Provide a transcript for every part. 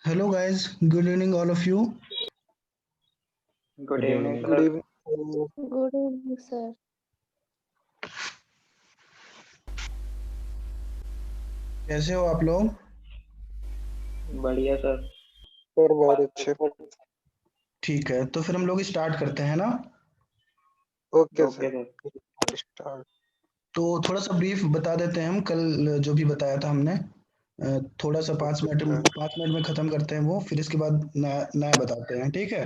Hello guys, good evening all of you. Good evening, Good sir. evening. Good evening, sir. कैसे हो आप लोग? बढ़िया सर। सर बहुत अच्छे। ठीक है, तो फिर हम लोग स्टार्ट करते हैं ना। Okay okay sir, sir. Start. तो थोड़ा सा ब्रीफ बता देते हैं हम कल जो भी बताया था हमने। थोड़ा सा ओके सर, 5 मिनट में खत्म करते हैं वो, फिर इसके बाद नया नया बताते हैं, ठीक है।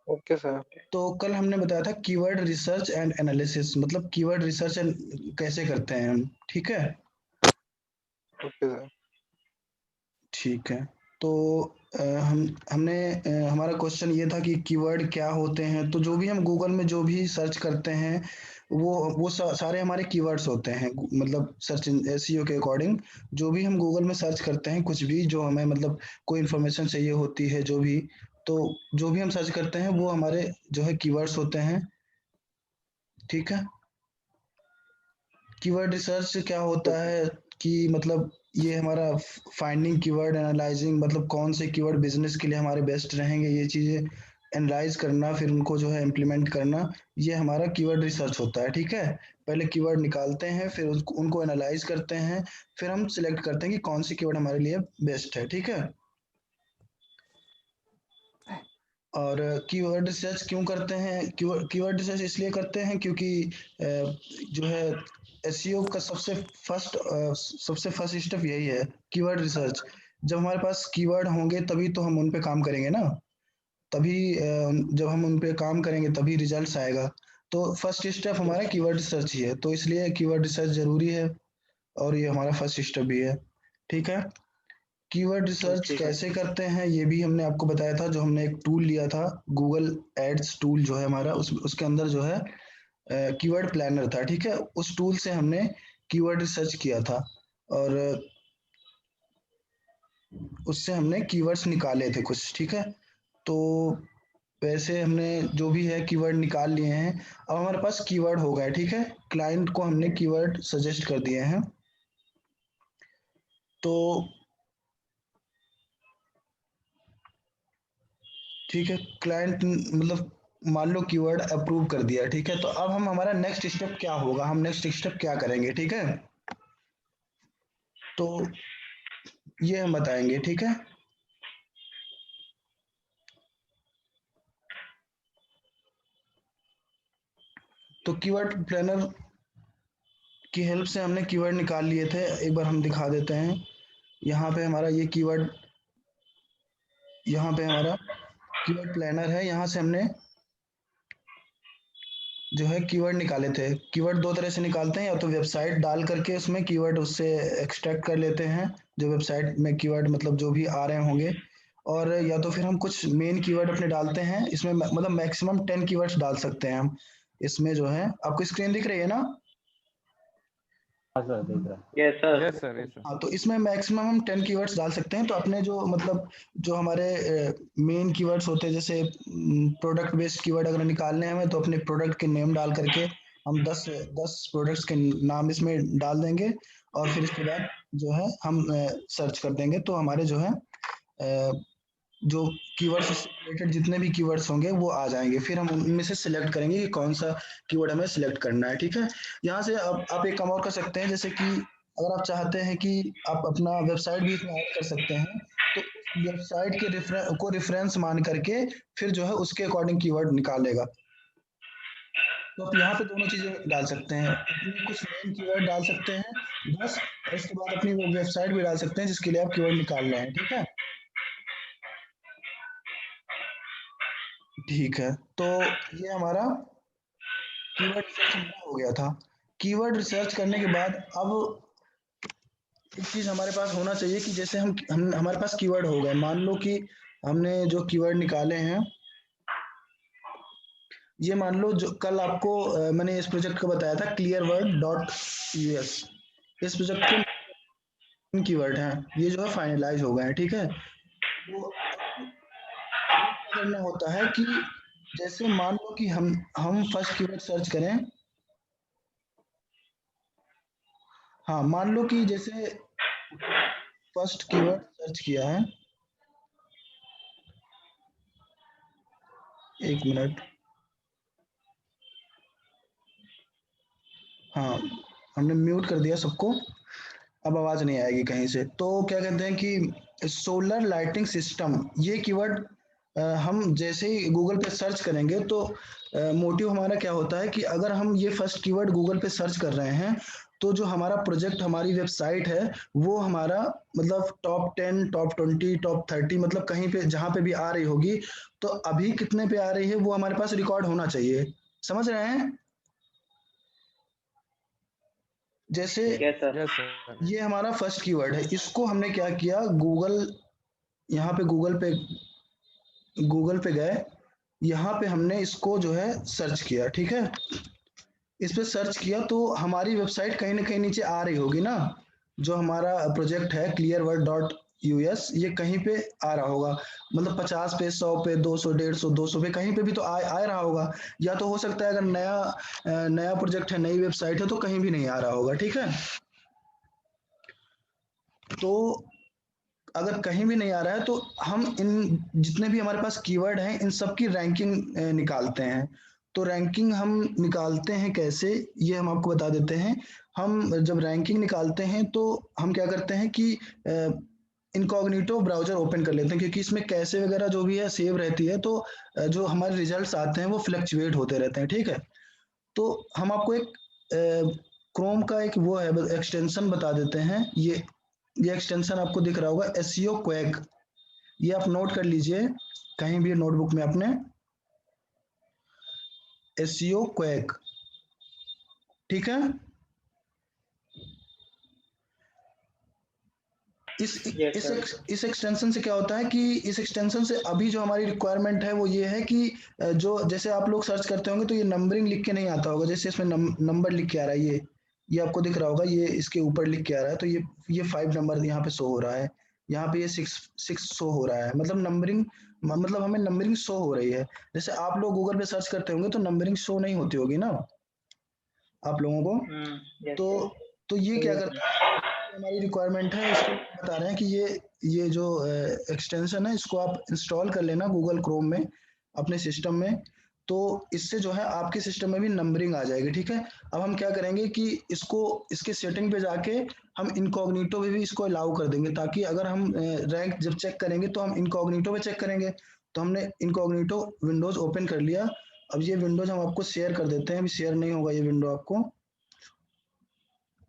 ओके सर, तो कल हमने बताया था कीवर्ड रिसर्च एंड एनालिसिस, मतलब कीवर्ड रिसर्च कैसे करते हैं हम, ठीक है। Okay sir. ठीक है। तो हमारा क्वेश्चन ये था कि कीवर्ड क्या होते हैं। तो जो भी हम गूगल में जो भी सर्च करते हैं वो सारे हमारे कीवर्ड्स होते हैं। मतलब सर्च एसईओ के अकॉर्डिंग जो भी हम गूगल में सर्च करते हैं, कुछ भी जो हमें मतलब कोई इन्फॉर्मेशन चाहिए होती है, जो भी, तो जो भी हम सर्च करते हैं वो हमारे जो है कीवर्ड्स होते हैं, ठीक है। कीवर्ड रिसर्च क्या होता है कि मतलब ये हमारा फाइंडिंग कीवर्ड, एनालाइजिंग, मतलब कौन से कीवर्ड बिजनेस के लिए हमारे बेस्ट रहेंगे, ये चीजें एनालाइज करना, फिर उनको जो है इम्प्लीमेंट करना, ये हमारा कीवर्ड रिसर्च होता है, ठीक है। पहले कीवर्ड निकालते हैं, फिर उनको एनालाइज करते हैं, फिर हम सिलेक्ट करते हैं कि कौन सी कीवर्ड हमारे लिए बेस्ट है, ठीक है। और कीवर्ड रिसर्च क्यों करते हैं? कीवर्ड रिसर्च इसलिए करते हैं क्योंकि जो है एसईओ का सबसे फर्स्ट स्टेप यही है, कीवर्ड रिसर्च। जब हमारे पास कीवर्ड होंगे तभी तो हम उन पे काम करेंगे ना। तभी जब हम उन पे काम करेंगे तभी रिजल्ट्स आएगा। तो फर्स्ट स्टेप हमारा कीवर्ड रिसर्च ही है, तो इसलिए कीवर्ड रिसर्च जरूरी है, और ये हमारा फर्स्ट स्टेप भी है, ठीक है। कीवर्ड रिसर्च ठीक है। कैसे करते हैं ये भी हमने आपको बताया था, जो हमने एक टूल लिया था, गूगल एड्स टूल जो है हमारा, उसके अंदर जो है कीवर्ड प्लानर था, ठीक है। उस टूल से हमने कीवर्ड रिसर्च किया था, और उससे हमने कीवर्ड्स निकाले थे कुछ, ठीक है। तो वैसे हमने जो भी है कीवर्ड निकाल लिए हैं। अब हमारे पास कीवर्ड हो गए, ठीक है। क्लाइंट को हमने कीवर्ड सजेस्ट कर दिए हैं। तो ठीक है, क्लाइंट मतलब मान लो कीवर्ड अप्रूव कर दिया, ठीक है। तो अब हम हमारा नेक्स्ट स्टेप क्या होगा, हम नेक्स्ट स्टेप क्या करेंगे, ठीक है। तो ये हम बताएंगे, ठीक है। तो कीवर्ड प्लानर की हेल्प से हमने कीवर्ड निकाल लिए थे, एक बार हम दिखा देते हैं। यहाँ पे हमारा ये कीवर्ड, यहाँ पे हमारा कीवर्ड प्लानर है, यहाँ से हमने जो है कीवर्ड निकाले थे। कीवर्ड दो तरह से निकालते हैं, या तो वेबसाइट डाल करके उसमें कीवर्ड उससे एक्सट्रैक्ट कर लेते हैं, जो वेबसाइट में कीवर्ड मतलब जो भी आ रहे होंगे, और या तो फिर हम कुछ मेन कीवर्ड अपने डालते हैं इसमें, मतलब मैक्सिमम 10 कीवर्ड्स डाल सकते हैं हम इसमें। जो है आपको स्क्रीन दिख रही है ना? हाँ सर, दिख रहा है। Yes sir. Yes sir, yes sir. हाँ, तो इसमें मैक्सिमम हम 10 कीवर्ड्स डाल सकते हैं। तो अपने जो मतलब जो हमारे मेन कीवर्ड्स होते हैं, जैसे प्रोडक्ट बेस्ड कीवर्ड अगर निकालने हैं हमें, तो अपने प्रोडक्ट के नेम डाल करके हम 10 प्रोडक्ट्स के नाम इसमें डाल देंगे, और फिर इसके बाद जो है हम सर्च कर देंगे, तो हमारे जो है जो कीवर्ड्स से रिलेटेड जितने भी कीवर्ड्स होंगे वो आ जाएंगे। फिर हम उनमें से सिलेक्ट करेंगे कि कौन सा कीवर्ड हमें सिलेक्ट करना है, ठीक है। यहाँ से आप एक काम और कर सकते हैं, जैसे कि अगर आप चाहते हैं कि आप अपना वेबसाइट भी इसमें ऐड कर सकते हैं, तो उस वेबसाइट के रेफरेंस मान करके फिर जो है उसके अकॉर्डिंग कीवर्ड निकालेगा। तो आप यहाँ पे दोनों चीजें डाल सकते हैं, अपने कुछ मेन कीवर्ड डाल सकते हैं बस, और उसके बाद अपनी वो वेबसाइट भी डाल सकते हैं जिसके लिए आप कीवर्ड निकाल रहे हैं, ठीक है। ठीक है, तो ये हमारा कीवर्ड रिसर्च हमारा हो गया था। कीवर्ड रिसर्च करने के बाद अब एक चीज हमारे पास होना चाहिए कि जैसे हम हमारे पास कीवर्ड हो गए, मान लो कि हमने जो कीवर्ड निकाले हैं, ये मान लो जो कल आपको मैंने इस प्रोजेक्ट को बताया था, clearword.us, इस प्रोजेक्ट के कीवर्ड हैं, ये जो है फाइनलाइज हो गए हैं, ठीक है। तो अब हमें क्या करना होता है कि जैसे मान लो कि हम फर्स्ट कीवर्ड सर्च करें। हाँ, मान लो कि जैसे फर्स्ट कीवर्ड सर्च किया है, एक मिनट। हाँ, हमने म्यूट कर दिया सबको, अब आवाज नहीं आएगी कहीं से। तो क्या कहते हैं कि सोलर लाइटिंग सिस्टम, ये कीवर्ड हम जैसे ही गूगल पे सर्च करेंगे तो मोटिव हमारा क्या होता है कि अगर हम ये फर्स्ट कीवर्ड गूगल पे सर्च कर रहे हैं तो जो हमारा प्रोजेक्ट, हमारी वेबसाइट है, वो हमारा मतलब टॉप 10, टॉप 20, टॉप 30, मतलब कहीं पे जहां पे भी आ रही होगी, तो अभी कितने पे आ रही है वो हमारे पास रिकॉर्ड होना चाहिए। समझ रहे हैं? जैसे यस सर। Yes sir. ये हमारा फर्स्ट कीवर्ड है, इसको हमने क्या किया, गूगल, यहाँ पे गूगल पे गए, यहाँ पे हमने इसको जो है सर्च किया, ठीक है। इस पे सर्च किया तो हमारी वेबसाइट कहीं ना कहीं नीचे आ रही होगी ना, जो हमारा प्रोजेक्ट है clearworld.us, ये कहीं पे आ रहा होगा, मतलब 50 पे, 100 पे, 200, 150, 200 पे, कहीं पे भी तो आ रहा होगा। या तो हो सकता है अगर नया प्रोजेक्ट है, नई वेबसाइट है, तो कहीं भी नहीं आ रहा होगा, ठीक है। तो अगर कहीं भी नहीं आ रहा है तो हम इन जितने भी हमारे पास कीवर्ड हैं इन सब की रैंकिंग निकालते हैं। तो रैंकिंग हम निकालते हैं कैसे, ये हम आपको बता देते हैं। हम जब रैंकिंग निकालते हैं तो हम क्या करते हैं कि इनकॉग्निटो ब्राउजर ओपन कर लेते हैं, क्योंकि इसमें कैसे वगैरह जो भी है सेव रहती है, तो जो हमारे रिजल्ट्स आते हैं वो फ्लक्चुएट होते रहते हैं, ठीक है। तो हम आपको एक क्रोम का एक वो है एक्सटेंशन बता देते हैं। ये एक्सटेंशन आपको दिख रहा होगा, एसईओ क्वैक, ये आप नोट कर लीजिए कहीं भी नोटबुक में अपने, एसईओ क्वैक, ठीक है। इस यस इस सर। इस एक्सटेंशन से क्या होता है कि इस एक्सटेंशन से अभी जो हमारी रिक्वायरमेंट है वो ये है कि जो जैसे आप लोग सर्च करते होंगे तो ये नंबरिंग लिख के नहीं आता होगा, जैसे इसमें नंबर लिख के आ रहा है, ये आपको दिख रहा होगा, ये इसके ऊपर लिख के आ रहा है, तो ये 5 नंबर यहाँ पे शो हो रहा है, यहाँ पे ये 6 शो हो रहा है, मतलब नंबरिंग, मतलब हमें नंबरिंग शो हो रही है। जैसे आप लोग गूगल पे सर्च करते होंगे तो नंबरिंग शो नहीं होती होगी ना आप लोगों को। यस तो सर। तो ये क्या करता है, हमारी रिक्वायरमेंट है, इसको बता रहे हैं कि ये जो एक्सटेंशन है इसको आप इंस्टॉल कर लेना गूगल क्रोम में अपने सिस्टम में, तो इससे जो है आपके सिस्टम में भी नंबरिंग आ जाएगी, ठीक है। अब हम क्या करेंगे कि इसको, इसके सेटिंग पे जाके हम इनकॉग्निटो पे भी इसको अलाउ कर देंगे, ताकि अगर हम रैंक जब चेक करेंगे तो हम इनकॉग्निटो पे चेक करेंगे। तो हमने इनकॉग्निटो विंडोज ओपन कर लिया। अब ये विंडोज हम आपको शेयर कर देते हैं, अभी शेयर नहीं होगा ये विंडो आपको,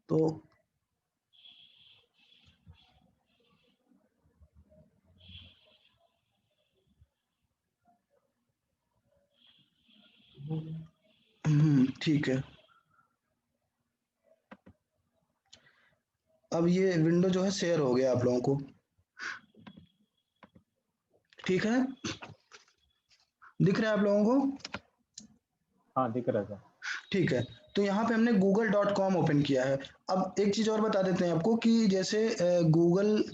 तो ठीक है। अब ये विंडो जो है शेयर हो गया आप लोगों को, ठीक है, दिख रहा है आप लोगों को? हाँ दिख रहा था। ठीक है। तो यहाँ पे हमने google.com ओपन किया है। अब एक चीज और बता देते हैं आपको कि जैसे गूगल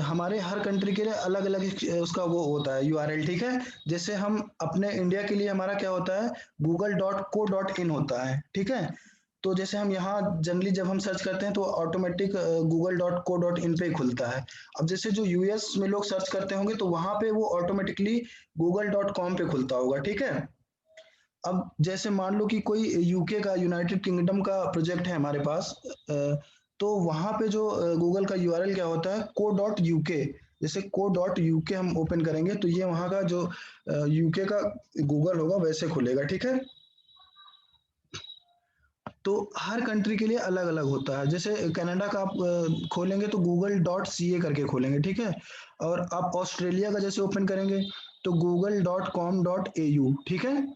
हमारे हर कंट्री के लिए अलग अलग उसका वो होता है यूआरएल, ठीक है। जैसे हम अपने इंडिया के लिए हमारा क्या होता है, google.co.in होता है, ठीक है। तो जैसे हम यहाँ जनरली जब हम सर्च करते हैं तो ऑटोमेटिक google.co.in पे ही खुलता है। अब जैसे जो यूएस में लोग सर्च करते होंगे तो वहां पे वो ऑटोमेटिकली google.com पे खुलता होगा, ठीक है। अब जैसे मान लो कि कोई यूके का, यूनाइटेड किंगडम का प्रोजेक्ट है हमारे पास, तो वहां पे जो गूगल का यूआरएल क्या होता है, co.uk। जैसे co.uk हम ओपन करेंगे तो ये वहां का जो यूके का गूगल होगा वैसे खुलेगा, ठीक है। तो हर कंट्री के लिए अलग अलग होता है। जैसे कनाडा का आप खोलेंगे तो google.ca करके खोलेंगे, ठीक है। और आप ऑस्ट्रेलिया का जैसे ओपन करेंगे तो google.com.au, ठीक है।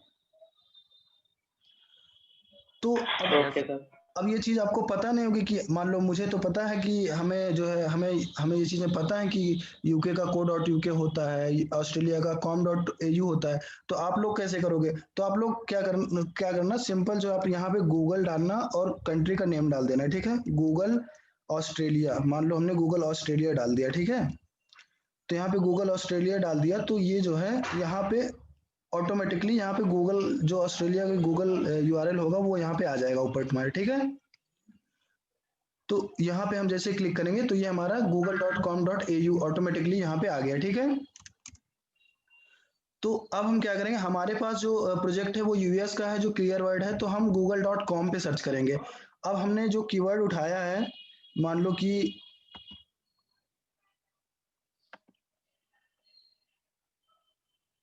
तो ओके सर। अब ये चीज आपको पता नहीं होगी कि मान लो मुझे तो पता है कि हमें जो है हमें हमें ये चीजें पता है कि यूके का co.uk होता है, ऑस्ट्रेलिया का com.au होता है। तो आप लोग कैसे करोगे, तो आप लोग क्या करना, सिंपल जो आप यहाँ पे गूगल डालना और कंट्री का नेम डाल देना, ठीक है। गूगल ऑस्ट्रेलिया, मान लो हमने गूगल ऑस्ट्रेलिया डाल दिया, ठीक है। तो यहाँ पे गूगल ऑस्ट्रेलिया डाल दिया तो ये जो है यहाँ पे ऑटोमेटिकली यहाँ पे गूगल, जो ऑस्ट्रेलिया का गूगल यूआरएल होगा वो यहाँ पे आ जाएगा ऊपर तुम्हारे, ठीक है। तो यहाँ पे हम जैसे क्लिक करेंगे तो ये हमारा google.com.au ऑटोमेटिकली यहाँ पे आ गया, ठीक है। तो अब हम क्या करेंगे, हमारे पास जो प्रोजेक्ट है वो यूएस का है, जो क्लियर वर्ड है, तो हम google.com पे सर्च करेंगे। अब हमने जो कीवर्ड उठाया है, मान लो कि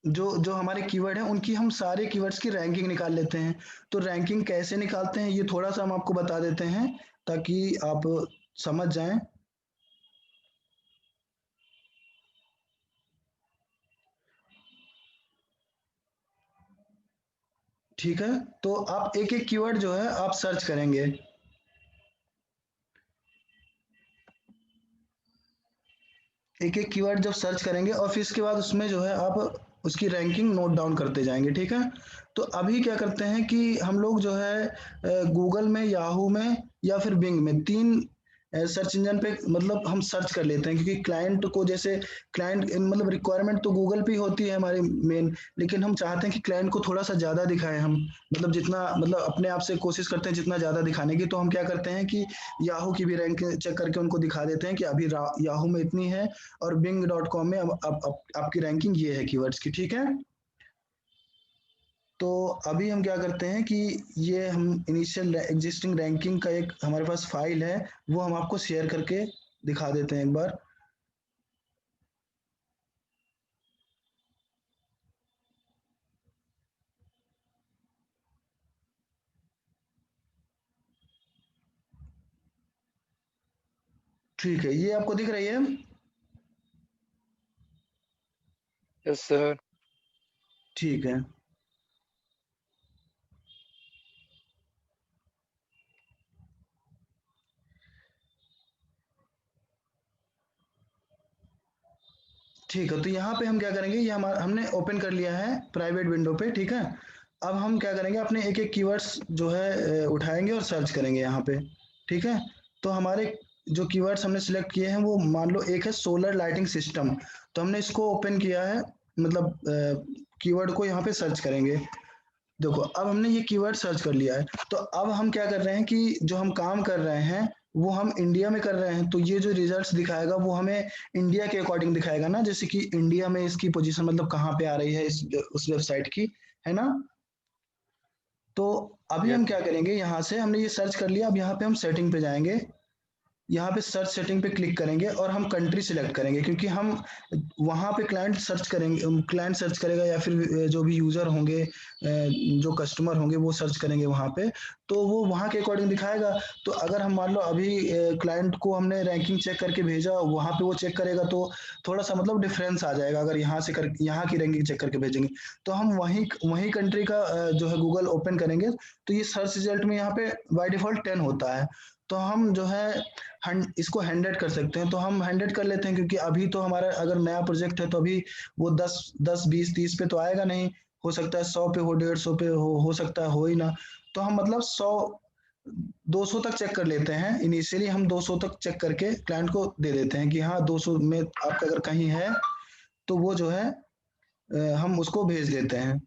जो जो हमारे कीवर्ड हैं उनकी हम सारे कीवर्ड्स की रैंकिंग निकाल लेते हैं। तो रैंकिंग कैसे निकालते हैं ये थोड़ा सा हम आपको बता देते हैं ताकि आप समझ जाएं। ठीक है, तो आप एक एक कीवर्ड जो है आप सर्च करेंगे। एक एक कीवर्ड जब सर्च करेंगे और फिर इसके बाद उसमें जो है आप उसकी रैंकिंग नोट डाउन करते जाएंगे। ठीक है, तो अभी क्या करते हैं कि हम लोग जो है गूगल में, याहू में या फिर बिंग में, तीन सर्च इंजन पे मतलब हम सर्च कर लेते हैं, क्योंकि क्लाइंट को जैसे क्लाइंट मतलब रिक्वायरमेंट तो गूगल पे ही होती है हमारी मेन, लेकिन हम चाहते हैं कि क्लाइंट को थोड़ा सा ज़्यादा दिखाएं हम, मतलब जितना मतलब अपने आप से कोशिश करते हैं जितना ज़्यादा दिखाने की। तो हम क्या करते हैं कि याहू की भी रैंक चेक करके उनको दिखा देते हैं कि अभी याहू में इतनी है और bing.com में अब आपकी रैंकिंग ये है कीवर्ड्स की। ठीक है, तो अभी हम क्या करते हैं कि ये हम इनिशियल एग्जिस्टिंग रैंकिंग का एक हमारे पास फाइल है, वो हम आपको शेयर करके दिखा देते हैं एक बार। ठीक है, ये आपको दिख रही है? Yes sir. ठीक है, ठीक है, तो यहाँ पे हम क्या करेंगे, ये हमारा हमने ओपन कर लिया है प्राइवेट विंडो पे। ठीक है, अब हम क्या करेंगे, अपने एक एक कीवर्ड्स जो है उठाएंगे और सर्च करेंगे यहाँ पे। ठीक है, तो हमारे जो कीवर्ड्स हमने सिलेक्ट किए हैं वो मान लो एक है सोलर लाइटिंग सिस्टम, तो हमने इसको ओपन किया है, मतलब कीवर्ड को यहाँ पे सर्च करेंगे। देखो अब हमने ये कीवर्ड सर्च कर लिया है, तो अब हम क्या कर रहे हैं कि जो हम काम कर रहे हैं वो हम इंडिया में कर रहे हैं, तो ये जो रिजल्ट्स दिखाएगा वो हमें इंडिया के अकॉर्डिंग दिखाएगा ना, जैसे कि इंडिया में इसकी पोजीशन मतलब कहाँ पे आ रही है इस उस वेबसाइट की, है ना। तो अभी यस हम क्या करेंगे, यहाँ से हमने ये सर्च कर लिया, अब यहाँ पे हम सेटिंग पे जाएंगे, यहाँ पे सर्च सेटिंग पे क्लिक करेंगे और हम कंट्री सिलेक्ट करेंगे, क्योंकि हम वहाँ पे क्लाइंट सर्च करेंगे, क्लाइंट सर्च करेगा या फिर जो भी यूजर होंगे, जो कस्टमर होंगे वो सर्च करेंगे वहाँ पे, तो वो वहाँ के अकॉर्डिंग दिखाएगा। तो अगर हम मान लो अभी क्लाइंट को हमने रैंकिंग चेक करके भेजा, वहाँ पे वो चेक करेगा तो थोड़ा सा मतलब डिफरेंस आ जाएगा, अगर यहाँ से कर यहाँ की रैंकिंग चेक करके भेजेंगे। तो हम वहीं वहीं कंट्री का जो है गूगल ओपन करेंगे, तो ये सर्च रिजल्ट में यहाँ पे बाय डिफॉल्ट 10 होता है। तो हम जो है इसको 100 कर सकते हैं, तो हम 100 कर लेते हैं, क्योंकि अभी तो हमारा अगर नया प्रोजेक्ट है तो अभी वो 10 10 20 30 पे तो आएगा नहीं, हो सकता है 100 पे हो, 150 पे हो सकता है हो ही ना। तो हम मतलब 100 200 तक चेक कर लेते हैं, इनिशियली हम 200 तक चेक करके क्लाइंट को दे देते हैं कि हाँ 200 में आपका अगर कहीं है तो वो जो है हम उसको भेज देते हैं।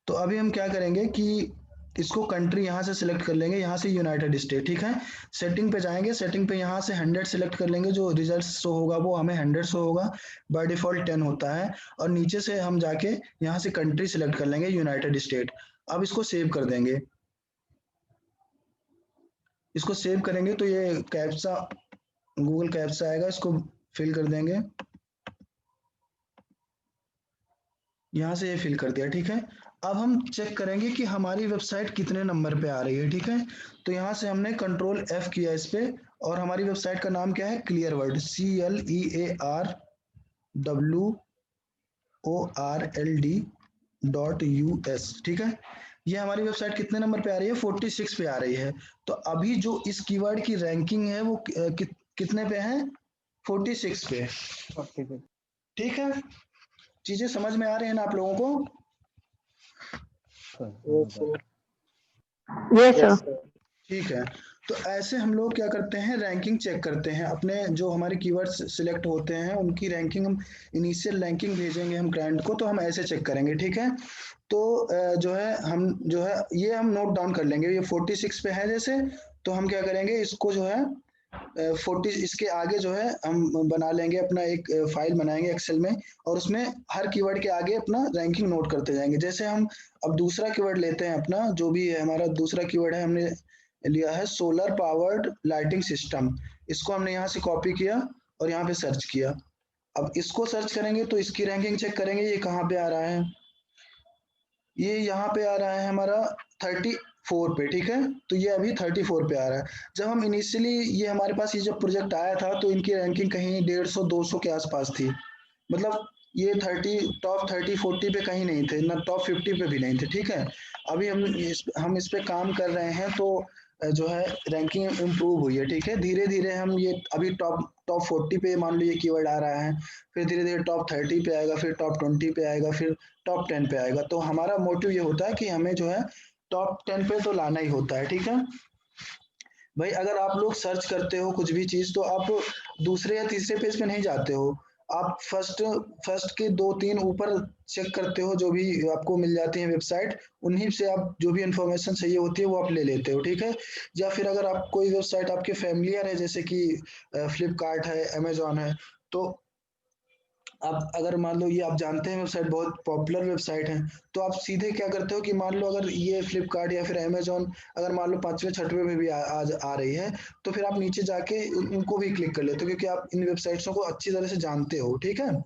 तो अभी हम क्या करेंगे कि इसको कंट्री यहाँ से सिलेक्ट कर लेंगे, यहाँ से यूनाइटेड स्टेट। ठीक है, सेटिंग पे जाएंगे, सेटिंग पे यहाँ से 100 सिलेक्ट कर लेंगे, जो रिजल्ट शो होगा वो हमें 100 शो होगा, बाय डिफॉल्ट 10 होता है। और नीचे से हम जाके यहाँ से कंट्री सिलेक्ट कर लेंगे यूनाइटेड स्टेट। अब इसको सेव कर देंगे, इसको सेव करेंगे तो ये कैप्चा, गूगल कैप्चा आएगा, इसको फिल कर देंगे, यहाँ से ये फिल कर दिया। ठीक है, अब हम चेक करेंगे कि हमारी वेबसाइट कितने नंबर पे आ रही है। ठीक है, तो यहाँ से हमने कंट्रोल F किया इस पे, और हमारी वेबसाइट का नाम क्या है, क्लियर वर्ड, CLEARWORLD.US। ठीक है, ये हमारी वेबसाइट कितने नंबर पे आ रही है, 46 पे आ रही है। तो अभी जो इस कीवर्ड की रैंकिंग है वो कितने पे है, 46 पे। ठीक है, चीजें समझ में आ रही है ना आप लोगों को? Yes sir. Yes, yes sir. Sir. ठीक है, तो ऐसे हम लोग क्या करते हैं, रैंकिंग चेक करते हैं, अपने जो हमारे कीवर्ड्स सिलेक्ट होते हैं उनकी रैंकिंग हम इनिशियल रैंकिंग भेजेंगे हम क्लाइंट को, तो हम ऐसे चेक करेंगे। ठीक है, तो जो है हम जो है ये हम नोट डाउन कर लेंगे, ये 46 पे है जैसे, तो हम क्या करेंगे, इसको जो है 40 इसके आगे जो है हम बना लेंगे अपना एक फाइल बनाएंगे एक्सेल में, और उसमें हर कीवर्ड के आगे अपना रैंकिंग नोट करते जाएंगे। जैसे हम अब दूसरा कीवर्ड लेते हैं, अपना जो भी है हमारा दूसरा कीवर्ड है, हमने लिया है सोलर पावर्ड लाइटिंग सिस्टम। इसको हमने यहाँ से कॉपी किया और यहाँ पे सर्च किया। अब इसको सर्च करेंगे तो इसकी रैंकिंग चेक करेंगे, ये कहाँ पे आ रहा है। ये यहाँ पे आ रहा है हमारा 34 पे, ठीक है। तो ये अभी 34 पे आ रहा है। जब हम इनिशियली ये हमारे पास ये जब प्रोजेक्ट आया था तो इनकी रैंकिंग कहीं 150-200 के आसपास थी। मतलब ये 30 टॉप 30-40 पे कहीं नहीं थे, ना टॉप 50 पे भी नहीं थे, ठीक है। अभी हम इस पे काम कर रहे हैं, तो जो है रैंकिंग इम्प्रूव हुई है, ठीक है। धीरे धीरे हम ये अभी टॉप टॉप 40 पे मान लो ये कीवर्ड आ रहा है, फिर धीरे धीरे टॉप 30 पे आएगा, फिर टॉप 20 पे आएगा, फिर टॉप 10 पे आएगा। तो हमारा मोटिव ये होता है कि हमें जो है टॉप 10 पे तो लाना ही होता है, ठीक है भाई। अगर आप लोग सर्च करते हो कुछ भी चीज, तो आप दूसरे या तीसरे पेज पे नहीं जाते हो, आप फर्स्ट के 2-3 ऊपर चेक करते हो, जो भी आपको मिल जाती है वेबसाइट, उन्हीं से आप जो भी इंफॉर्मेशन चाहिए होती है वो आप ले लेते हो, ठीक है। या फिर अगर आप कोई वेबसाइट आपके फैमिलियर है, जैसे कि फ्लिपकार्ट है, अमेजोन है, तो आप अगर मान लो ये आप जानते हैं वेबसाइट बहुत पॉपुलर वेबसाइट है, तो आप सीधे क्या करते हो कि मान लो अगर ये फ्लिपकार्ट या फिर अमेजोन अगर मान लो 5वें-6वें में भी आज आ रही है, तो फिर आप नीचे जाके उनको भी क्लिक कर लेते हो, क्योंकि आप इन वेबसाइट्सों को अच्छी तरह से जानते हो, ठीक है।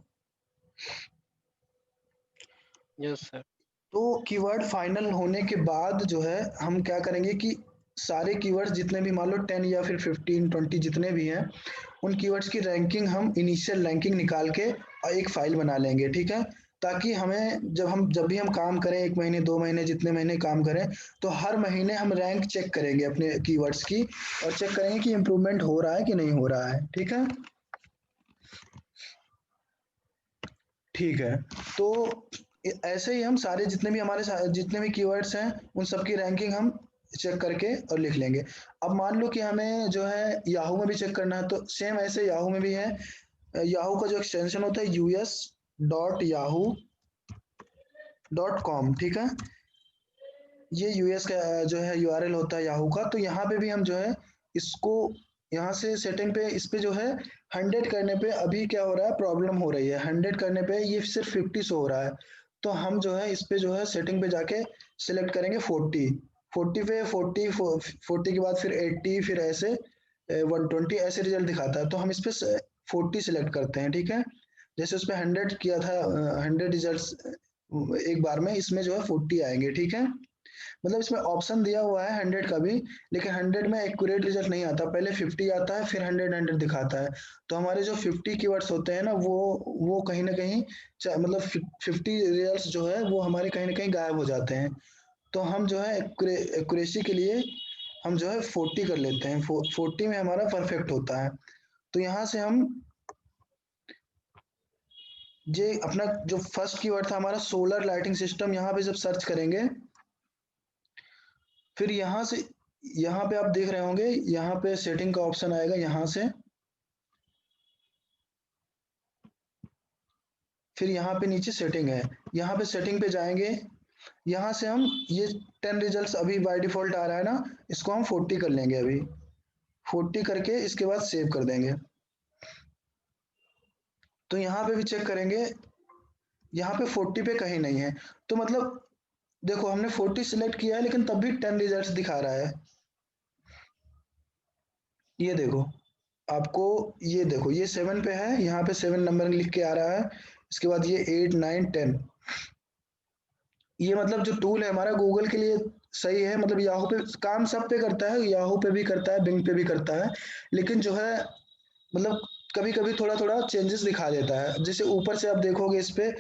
Yes sir. तो कीवर्ड फाइनल होने के बाद जो है हम क्या करेंगे कि सारे कीवर्ड्स जितने भी मान लो 10 या फिर 15-20 जितने भी हैं, उन कीवर्ड्स की रैंकिंग हम इनिशियल रैंकिंग निकाल के एक फाइल बना लेंगे, ठीक है। ताकि हमें जब भी हम काम करें, 1 महीने 2 महीने जितने महीने काम करें, तो हर महीने हम रैंक चेक करेंगे अपने कीवर्ड्स की, और चेक करेंगे कि इम्प्रूवमेंट हो रहा है कि नहीं हो रहा है, ठीक है। ठीक है, तो ऐसे ही हम सारे जितने भी कीवर्ड्स हैं उन सब की रैंकिंग हम चेक करके और लिख लेंगे। अब मान लो कि हमें जो है याहू में भी चेक करना है, तो सेम ऐसे याहू में भी है। याहू का जो एक्सटेंशन होता है us.yahoo.com, ठीक है। ये यूएस का जो है यूआरएल होता है याहू का। तो यहाँ पे भी हम जो है इसको यहाँ से सेटिंग पे इस पे जो है 100 करने पे अभी क्या हो रहा है, प्रॉब्लम हो रही है। 100 करने पे ये सिर्फ 50 शो हो रहा है। तो हम जो है इस पे जो है सेटिंग पे जाके सिलेक्ट करेंगे 40। 40 पे 40 के बाद फिर 80, फिर ऐसे 120 ऐसे रिजल्ट दिखाता है। तो हम इस पे 40 सिलेक्ट करते हैं, ठीक है। जैसे उस पे 100 किया था, 100 रिजल्ट एक बार में, इसमें जो है 40 आएंगे, ठीक है। मतलब इसमें ऑप्शन दिया हुआ है 100 का भी, लेकिन 100 में एक्यूरेट रिजल्ट नहीं आता, पहले 50 आता है, फिर 100 दिखाता है। तो हमारे जो 50 कीवर्ड्स होते हैं ना, वो कहीं ना कहीं मतलब 50 रिजल्ट्स जो है वो हमारे कहीं ना कहीं गायब हो जाते हैं। तो हम जो है एक्यूरेसी के लिए हम जो है 40 कर लेते हैं, 40 में हमारा परफेक्ट होता है। तो यहाँ से हम ये अपना जो फर्स्ट कीवर्ड था हमारा सोलर लाइटिंग सिस्टम, यहाँ पे जब सर्च करेंगे, फिर यहाँ पे आप देख रहे होंगे, यहाँ पे सेटिंग का ऑप्शन आएगा, यहाँ से फिर यहाँ पे नीचे सेटिंग है, यहाँ पे सेटिंग पे जाएंगे। यहाँ से हम ये 10 रिजल्ट्स अभी बाय डिफॉल्ट आ रहा है ना, इसको हम 40 कर लेंगे अभी। 40 करके इसके बाद सेव कर देंगे। तो यहाँ पे भी चेक करेंगे, यहाँ पे 40 पे कहीं नहीं है। तो मतलब देखो हमने 40 सिलेक्ट किया है, लेकिन तब भी 10 रिजल्ट्स दिखा रहा है। ये देखो, आपको ये देखो, ये 7 पे है, यहाँ पे 7 नंबर लिख के आ रहा है। इसके बाद ये 8, 9, 10। ये मतलब जो टूल है हमारा गूगल के लिए सही है, मतलब याहू पे काम सब पे करता है, याहू पे भी करता है, बिंग पे भी करता है, लेकिन जो है मतलब कभी कभी थोड़ा थोड़ा चेंजेस दिखा देता है। जैसे ऊपर से आप देखोगे इस पे,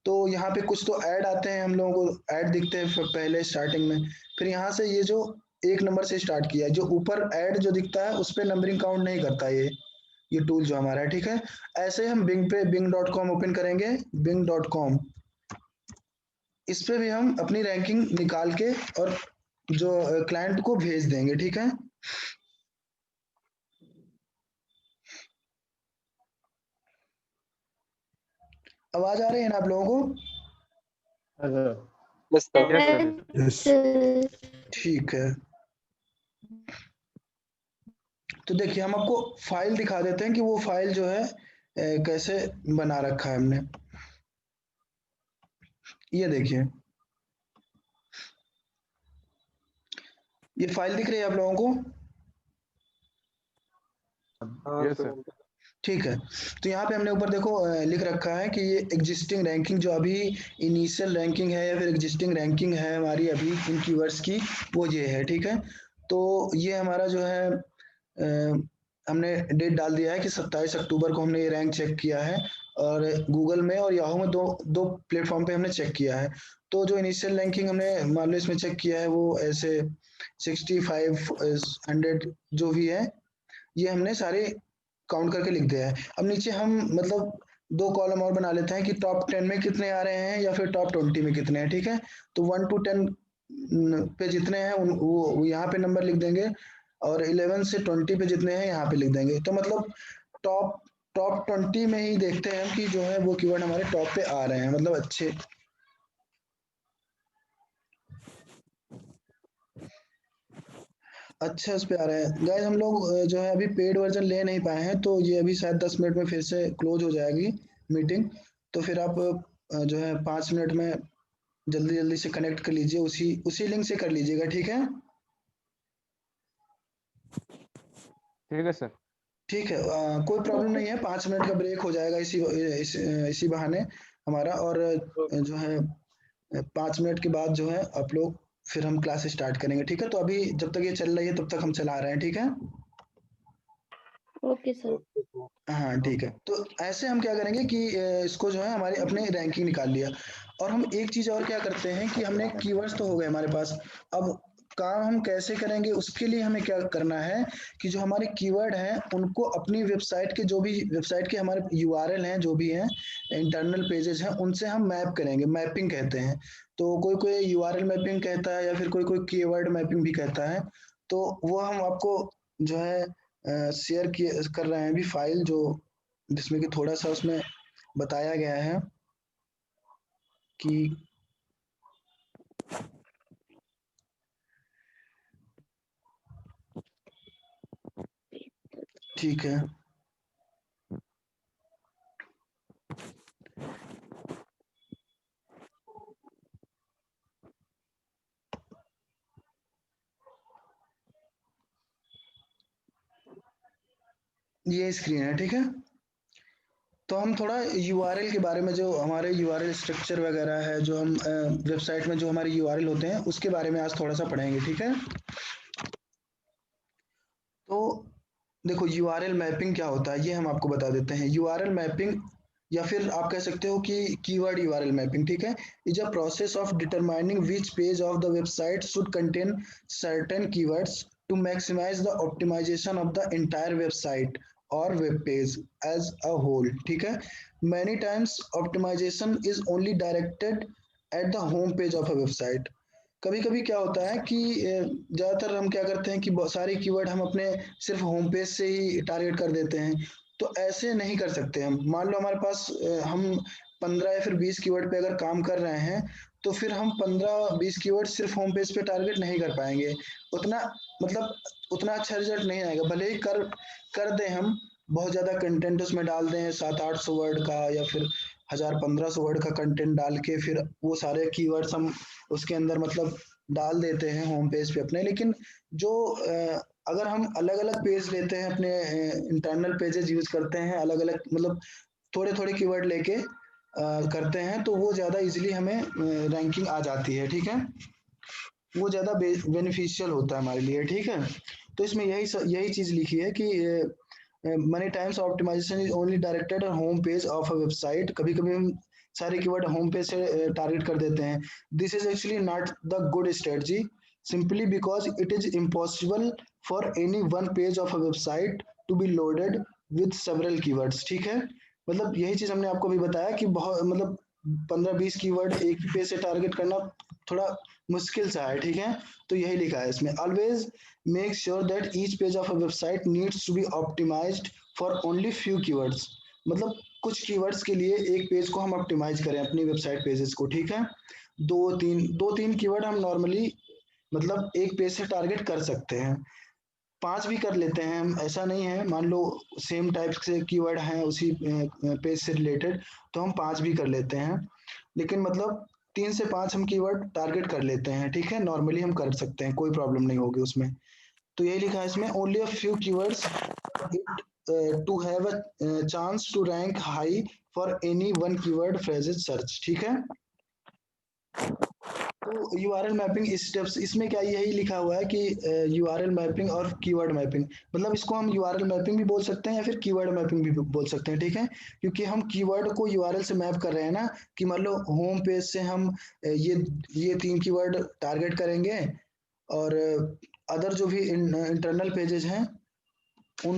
तो यहाँ पे कुछ तो ऐड आते हैं, हम लोगों को ऐड दिखते हैं पहले स्टार्टिंग में। फिर यहाँ से ये जो 1 नंबर से स्टार्ट किया है, जो ऊपर ऐड जो दिखता है उस पे नंबरिंग काउंट नहीं करता ये टूल जो हमारा है, ठीक है। ऐसे हम बिंग पे bing.com ओपन करेंगे, bing.com, इस पे भी हम अपनी रैंकिंग निकाल के और जो क्लाइंट को भेज देंगे, ठीक है। आवाज आ रही है ना आप लोगों को? Yes sir. Yes, sir. ठीक है। तो देखिए हम आपको फाइल दिखा देते हैं कि वो फाइल जो है कैसे बना रखा है हमने। ये देखिए, ये फाइल दिख रही है आप लोगों को? Yes sir. ठीक है, तो यहाँ पे हमने ऊपर देखो लिख रखा है कि ये एग्जिस्टिंग रैंकिंग, जो अभी इनिशियल रैंकिंग है या फिर एग्जिस्टिंग रैंकिंग है हमारी अभी इन कीवर्ड्स की, वो ये है। ठीक है, तो ये हमारा जो है हमने डेट डाल दिया है कि 27 अक्टूबर को हमने ये रैंक चेक किया है, और गूगल में और याहू में दो दो प्लेटफॉर्म पे हमने चेक किया है। तो जो इनिशियल रैंकिंग हमने मान लो इसमें चेक किया है वो ऐसे 6500 जो भी है, ये हमने सारे काउंट करके लिख दिया है। अब नीचे हम मतलब दो कॉलम और बना लेते हैं कि टॉप 10 में कितने आ रहे हैं या फिर टॉप 20 में कितने हैं। ठीक है, तो 1 to 10 पे जितने हैं वो यहाँ पे नंबर लिख देंगे, और 11 से 20 पे जितने हैं यहाँ पे लिख देंगे। तो मतलब टॉप टॉप 20 में ही देखते हैं कि जो है वो कीवर्ड हमारे टॉप पे आ रहे हैं, मतलब अच्छे। अच्छा इस पे आ रहा है गाइस। हम लोग जो है अभी पेड वर्जन ले नहीं पाए हैं, तो ये अभी शायद 10 मिनट में फिर से क्लोज हो जाएगी मीटिंग। तो फिर आप जो है 5 मिनट में जल्दी जल्दी से कनेक्ट कर लीजिए, उसी उसी लिंक से कर लीजिएगा। ठीक है, ठीक है सर। ठीक है, कोई प्रॉब्लम नहीं है। 5 मिनट का ब्रेक हो जाएगा इसी बहाने हमारा, और जो है 5 मिनट के बाद जो है आप लोग फिर हम क्लास स्टार्ट करेंगे। ठीक है, तो अभी जब तक ये चल रही है तब तक हम चला रहे हैं। ठीक है, ओके सर। हाँ ठीक है। तो ऐसे हम क्या करेंगे कि इसको जो है हमारी अपने रैंकिंग निकाल लिया, और हम एक चीज और क्या करते हैं कि हमने कीवर्ड्स तो हो गए हमारे पास। अब काम हम कैसे करेंगे, उसके लिए हमें क्या करना है कि जो हमारे कीवर्ड हैं उनको अपनी वेबसाइट के, जो भी वेबसाइट के हमारे यूआरएल हैं, जो भी हैं इंटरनल पेजेस हैं, उनसे हम मैप करेंगे। मैपिंग कहते हैं, तो कोई कोई यूआरएल मैपिंग कहता है या फिर कोई कोई कीवर्ड मैपिंग भी कहता है। तो वो हम आपको जो है शेयर किए कर रहे हैं अभी फाइल, जो जिसमें कि थोड़ा सा उसमें बताया गया है कि ठीक है, ये स्क्रीन है। ठीक है, तो हम थोड़ा यूआरएल के बारे में, जो हमारे यूआरएल स्ट्रक्चर वगैरह है, जो हम वेबसाइट में जो हमारे यूआरएल होते हैं उसके बारे में आज थोड़ा सा पढ़ेंगे। ठीक है, तो देखो यूआरएल मैपिंग क्या होता है ये हम आपको बता देते हैं। यूआरएल मैपिंग, या फिर आप कह सकते हो कि कीवर्ड यूआरएल मैपिंग, ठीक है, is a process of determining which page of the website should contain certain keywords to maximise the optimisation of the entire website और web page as a whole. ठीक है, many times optimisation is only directed at the home page of a website. कभी कभी क्या होता है कि ज्यादातर हम क्या करते हैं कि बहुत सारे कीवर्ड हम अपने सिर्फ होम पेज से ही टारगेट कर देते हैं। तो ऐसे नहीं कर सकते हम। मान लो हमारे पास हम 15 या फिर 20 कीवर्ड पे अगर काम कर रहे हैं, तो फिर हम 15-20 कीवर्ड सिर्फ होम पेज पे टारगेट नहीं कर पाएंगे। उतना मतलब उतना अच्छा रिजल्ट नहीं आएगा, भले ही कर दें हम, बहुत ज्यादा कंटेंट उसमें डाल दें 700-800 वर्ड का या फिर 1000-1500 वर्ड का कंटेंट डाल के, फिर वो सारे कीवर्ड्स हम उसके अंदर मतलब डाल देते हैं होम पेज पे अपने। लेकिन जो अगर हम अलग अलग पेज लेते हैं अपने, इंटरनल पेजेस यूज करते हैं अलग अलग, मतलब थोड़े थोड़े कीवर्ड लेके करते हैं, तो वो ज्यादा इजीली हमें रैंकिंग आ जाती है। ठीक है, वो ज्यादा बेनिफिशियल होता है हमारे लिए। ठीक है, तो इसमें यही चीज लिखी है कि many times optimisation is only directed on home page of a website. कभी कभी हम सारे कीवर्ड होम पेज से टारगेट कर देते हैं। This is actually not the good strategy, simply because it is impossible for any one page of a website to be loaded with several keywords. ठीक है, मतलब यही चीज हमने आपको भी बताया कि बहुत मतलब 15-20 कीवर्ड एक ही पेज से टारगेट करना थोड़ा मुश्किल सा है। ठीक है, तो यही लिखा है इसमें, always make sure that each page of a website needs to be optimized for only few keywords. मतलब कुछ कीवर्ड्स के लिए एक पेज को हम ऑप्टिमाइज करें अपनी वेबसाइट पेजेस को। ठीक है, दो तीन कीवर्ड हम नॉर्मली मतलब एक पेज से टारगेट कर सकते हैं। 5 भी कर लेते हैं हम, ऐसा नहीं है। मान लो सेम टाइप से कीवर्ड हैं उसी पेज से रिलेटेड, तो हम 5 भी कर लेते हैं। लेकिन मतलब 3 से 5 हम कीवर्ड टारगेट कर लेते हैं, ठीक है। नॉर्मली हम कर सकते हैं, कोई प्रॉब्लम नहीं होगी उसमें। तो यही लिखा है इसमें, only a few keywords to have a chance to rank high for any one keyword phrases search, ठीक है। तो यूआरएल मैपिंग स्टेप्स, इसमें क्या यही लिखा हुआ है कि यूआरएल मैपिंग और कीवर्ड मैपिंग, मतलब इसको हम यूआरएल मैपिंग भी बोल सकते हैं या फिर कीवर्ड मैपिंग भी बोल सकते हैं, ठीक है। क्योंकि हम कीवर्ड को यूआरएल से मैप कर रहे हैं ना, कि मान लो होम पेज से हम ये 3 कीवर्ड टारगेट करेंगे, और अदर जो भी इंटरनल पेजेस हैं उन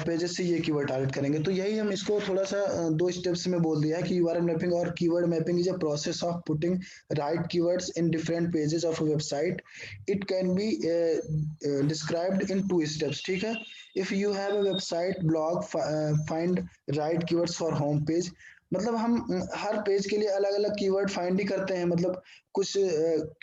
पेजेस से ये कीवर्ड टारगेट करेंगे। तो यही हम इसको थोड़ा सा 2 स्टेप्स में बोल दिया है कि यूआरएल मैपिंग और keyword mapping is a process of putting right keywords in different pages of a website. It can be described in 2 steps, ठीक है। If you have a website blog, find right keywords for home page, मतलब हम हर page के लिए अलग अलग keyword find ही करते हैं। मतलब कुछ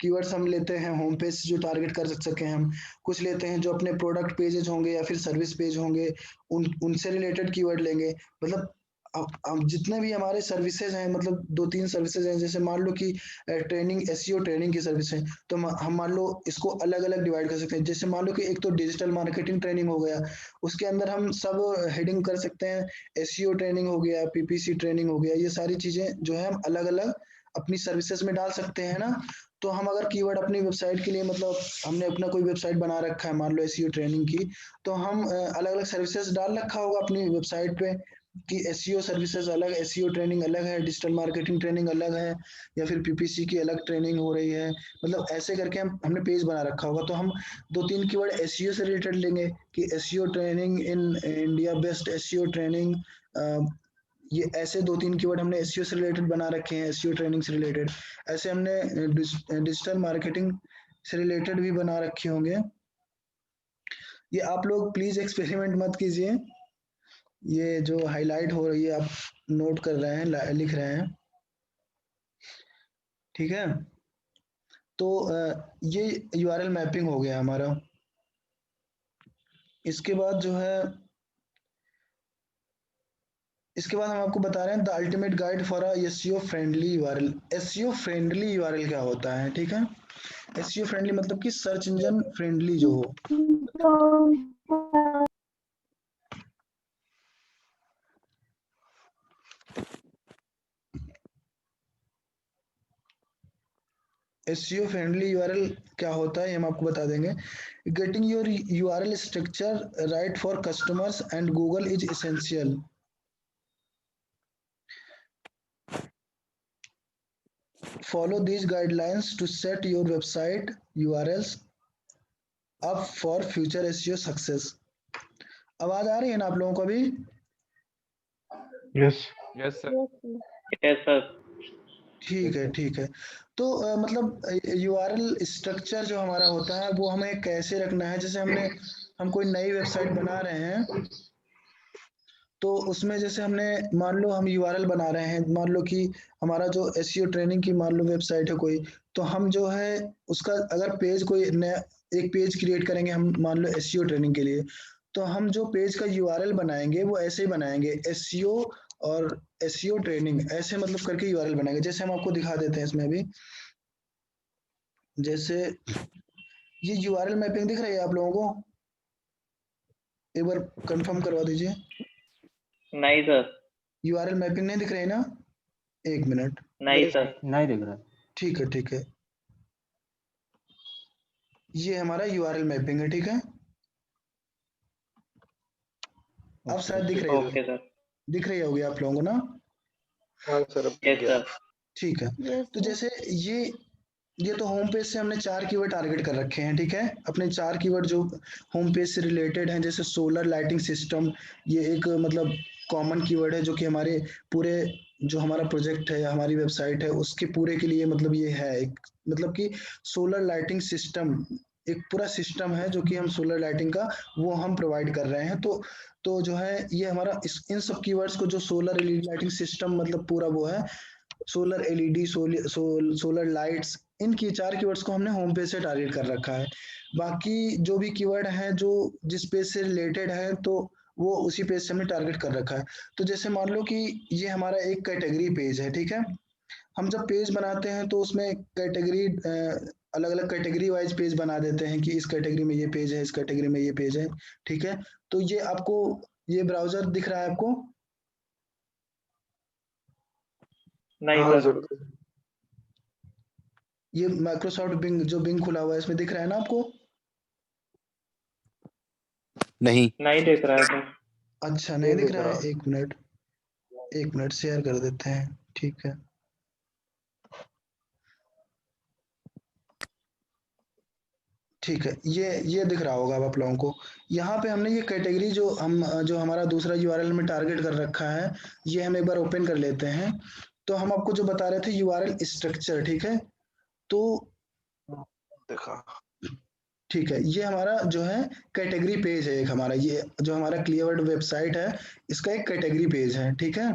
कीवर्ड्स हम लेते हैं होम पेज जो टारगेट कर सके हम, कुछ लेते हैं जो अपने प्रोडक्ट पेजेस होंगे या फिर सर्विस पेज होंगे, उनसे रिलेटेड कीवर्ड लेंगे। मतलब अब जितने भी हमारे सर्विसेज हैं, मतलब 2-3 सर्विसेज हैं, जैसे मान लो कि ट्रेनिंग एसईओ ट्रेनिंग की सर्विस है, तो हम मान लो इसको अलग अलग डिवाइड कर सकते हैं। जैसे मान लो कि एक तो डिजिटल मार्केटिंग ट्रेनिंग हो गया, उसके अंदर हम सब हेडिंग कर सकते हैं। एसईओ ट्रेनिंग हो गया, पीपीसी ट्रेनिंग हो गया, ये सारी चीजें जो है हम अलग अलग अपनी सर्विसेज में डाल सकते हैं ना। तो हम अगर कीवर्ड अपनी वेबसाइट के लिए, मतलब हमने अपना कोई वेबसाइट बना रखा है मान लो एसईओ ट्रेनिंग की, तो हम अलग अलग सर्विसेज डाल रखा होगा अपनी वेबसाइट पे कि एसईओ सर्विसेज अलग, एसईओ ट्रेनिंग अलग है, डिजिटल मार्केटिंग ट्रेनिंग अलग है, या फिर पीपीसी की अलग ट्रेनिंग हो रही है। मतलब ऐसे करके हमने पेज बना रखा होगा। तो हम 2-3 कीवर्ड एसईओ से रिलेटेड लेंगे कि SEO training in India, best SEO training, ये ऐसे 2-3 कीवर्ड हमने एसईओ से रिलेटेड बना रखे हैं, एसईओ ट्रेनिंग से रिलेटेड। ऐसे हमने डिजिटल मार्केटिंग से रिलेटेड भी बना रखे होंगे। ये आप लोग प्लीज एक्सपेरिमेंट मत कीजिए, ये जो हाईलाइट हो रही है आप नोट कर रहे हैं, लिख रहे हैं, ठीक है। तो ये यूआरएल मैपिंग हो गया हमारा। इसके बाद जो है, इसके बाद हम आपको बता रहे हैं the ultimate guide for a SEO friendly URL. SEO friendly URL क्या होता है, ठीक है। एसईओ फ्रेंडली मतलब कि सर्च इंजन फ्रेंडली जो हो। एसईओ फ्रेंडली यूआरएल क्या होता है हम आपको बता देंगे। Getting your URL structure right for customers and Google is essential. Follow these guidelines to set your website URLs up for future SEO success। आवाज आ रही है ना आप लोगों को अभी? Yes. Yes, sir. Yes, sir. ठीक है, ठीक है। तो मतलब यूआरएल स्ट्रक्चर जो हमारा होता है वो हमें कैसे रखना है। जैसे हम कोई नई वेबसाइट बना रहे हैं, तो उसमें जैसे हमने मान लो हम यूआरएल बना रहे हैं, मान लो कि हमारा जो एसईओ ट्रेनिंग की मान लो वेबसाइट है कोई, तो हम जो है उसका अगर पेज कोई नया एक पेज क्रिएट करेंगे हम मान लो एसईओ ट्रेनिंग के लिए, तो हम जो पेज का यूआरएल बनाएंगे वो ऐसे ही बनाएंगे, एसईओ और एसईओ ट्रेनिंग ऐसे मतलब करके यूआरएल बनाएंगे। जैसे हम आपको दिखा देते हैं इसमें अभी, जैसे ये यूआरएल मैपिंग दिख रही है आप लोगों को, एक बार कंफर्म करवा दीजिए। नहीं सर। यूआरएल मैपिंग नहीं दिख रही ना? एक मिनट। नहीं सर। नहीं दिख रहा। ठीक है, ठीक है। ये हमारा यूआरएल मैपिंग है, ठीक है। अब शायद दिख रही होगी, ओके सर। दिख रही होगी आप लोगों को ना? हाँ सर, अब दिख यस गया। सर। ठीक है। तो जैसे ये तो होम पेज से हमने 4 कीवर्ड टारगेट कर रखे हैं, ठीक है। अपने 4 कीवर्ड जो होम पेज से रिलेटेड हैं, जैसे सोलर लाइटिंग सिस्टम, ये एक मतलब कॉमन कीवर्ड है जो कि हमारे पूरे जो हमारा प्रोजेक्ट है या हमारी वेबसाइट है उसके पूरे के लिए मतलब ये है एक, मतलब कि सोलर लाइटिंग सिस्टम एक पूरा सिस्टम है जो कि हम सोलर लाइटिंग का वो हम प्रोवाइड कर रहे हैं। तो जो है ये हमारा इन सब कीवर्ड्स को जो सोलर एलईडी लाइटिंग सिस्टम मतलब पूरा वो है, सोलर एलईडी, सोलर लाइट्स, इन की 4 कीवर्ड्स को हमने होम पेज से टारगेट कर रखा है। बाकी जो भी कीवर्ड है जो जिस पेज से रिलेटेड है तो वो उसी पेज से हमने टारगेट कर रखा है। तो जैसे मान लो कि ये हमारा एक कैटेगरी पेज है, ठीक है। हम जब पेज बनाते हैं तो उसमें कैटेगरी अलग अलग कैटेगरी वाइज पेज बना देते हैं कि इस कैटेगरी में ये पेज है, इस कैटेगरी में ये पेज है, ठीक है। तो ये आपको ये ब्राउजर दिख रहा है आपको? नहीं हाँ सर। सर। ये माइक्रोसॉफ्ट बिंग जो बिंग खुला हुआ है इसमें दिख रहा है ना आपको? नहीं नहीं दिख रहा है सर। अच्छा, नहीं दिख रहा है। एक मिनट शेयर कर देते हैं, ठीक है। ठीक है, ये दिख रहा होगा अब आप लोगों को। यहाँ पे हमने ये कैटेगरी जो हमारा दूसरा यूआरएल में टारगेट कर रखा है, ये हम एक बार ओपन कर लेते हैं। तो हम आपको जो बता रहे थे यूआरएल स्ट्रक्चर, ठीक है। तो देखा। ठीक है, ये हमारा जो है कैटेगरी पेज है एक हमारा, ये जो हमारा क्लियरवर्ड वेबसाइट है इसका एक कैटेगरी पेज है, ठीक है।